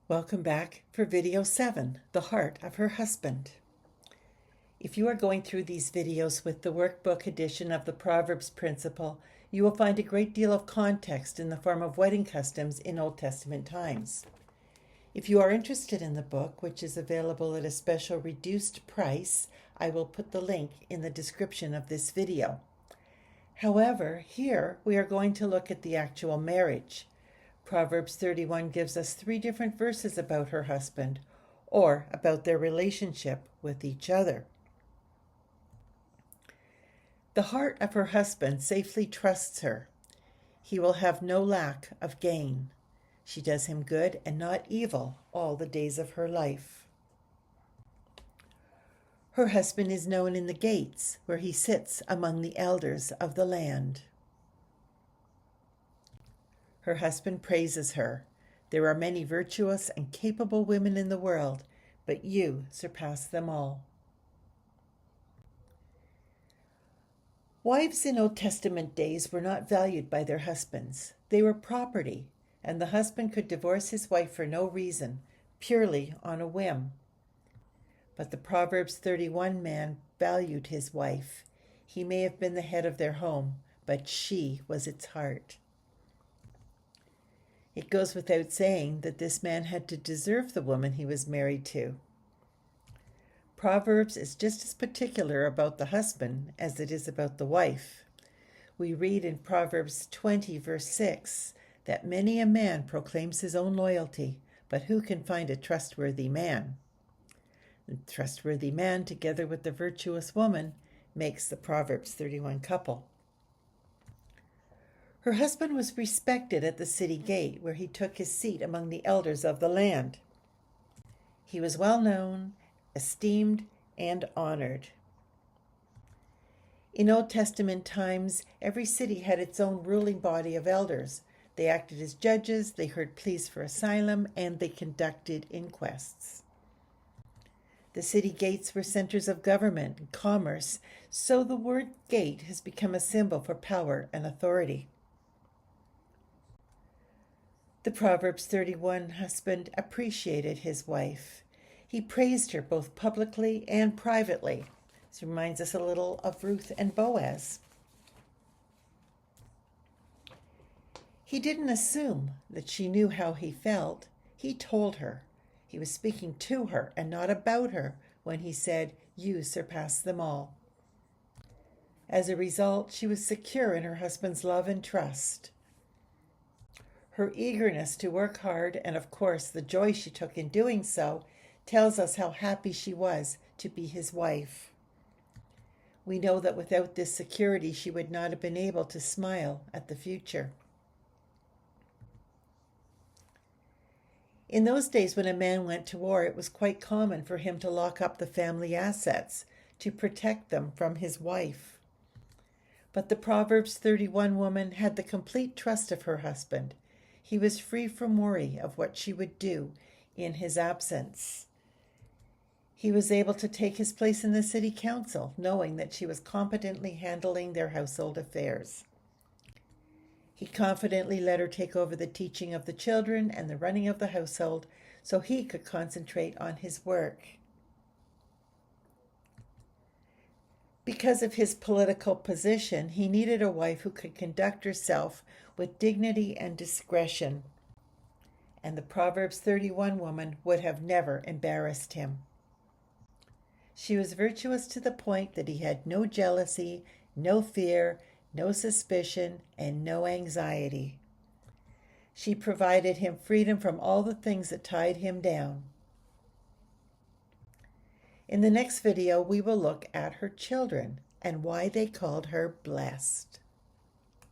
Welcome back for video 7, The Heart of Her Husband. If you are going through these videos with the workbook edition of the Proverbs principle, you will find a great deal of context in the form of wedding customs in Old Testament times. If you are interested in the book, which is available at a special reduced price, I will put the link in the description of this video. However, here we are going to look at the actual marriage. Proverbs 31 gives us 3 different verses about her husband, or about their relationship with each other. The heart of her husband safely trusts her. He will have no lack of gain. She does him good and not evil all the days of her life. Her husband is known in the gates, where he sits among the elders of the land. Her husband praises her. There are many virtuous and capable women in the world, but you surpass them all. Wives in Old Testament days were not valued by their husbands. They were property, and the husband could divorce his wife for no reason, purely on a whim. But the Proverbs 31 man valued his wife. He may have been the head of their home, but she was its heart. It goes without saying that this man had to deserve the woman he was married to. Proverbs is just as particular about the husband as it is about the wife. We read in Proverbs 20, verse 6, that many a man proclaims his own loyalty, but who can find a trustworthy man? The trustworthy man, together with the virtuous woman, makes the Proverbs 31 couple. Her husband was respected at the city gate, where he took his seat among the elders of the land. He was well known, esteemed, and honored. In Old Testament times, every city had its own ruling body of elders. They acted as judges, they heard pleas for asylum, and they conducted inquests. The city gates were centers of government and commerce, so the word gate has become a symbol for power and authority. The Proverbs 31 husband appreciated his wife. He praised her both publicly and privately. This reminds us a little of Ruth and Boaz. He didn't assume that she knew how he felt. He told her. He was speaking to her and not about her when he said, "You surpass them all." As a result, she was secure in her husband's love and trust. Her eagerness to work hard, and of course the joy she took in doing so, tells us how happy she was to be his wife. We know that without this security, she would not have been able to smile at the future. In those days when a man went to war, it was quite common for him to lock up the family assets to protect them from his wife. But the Proverbs 31 woman had the complete trust of her husband. He was free from worry of what she would do in his absence. He was able to take his place in the city council, knowing that she was competently handling their household affairs. He confidently let her take over the teaching of the children and the running of the household, so he could concentrate on his work. Because of his political position, he needed a wife who could conduct herself with dignity and discretion, and the Proverbs 31 woman would have never embarrassed him. She was virtuous to the point that he had no jealousy, no fear, no suspicion, and no anxiety. She provided him freedom from all the things that tied him down. In the next video, we will look at her children and why they called her blessed.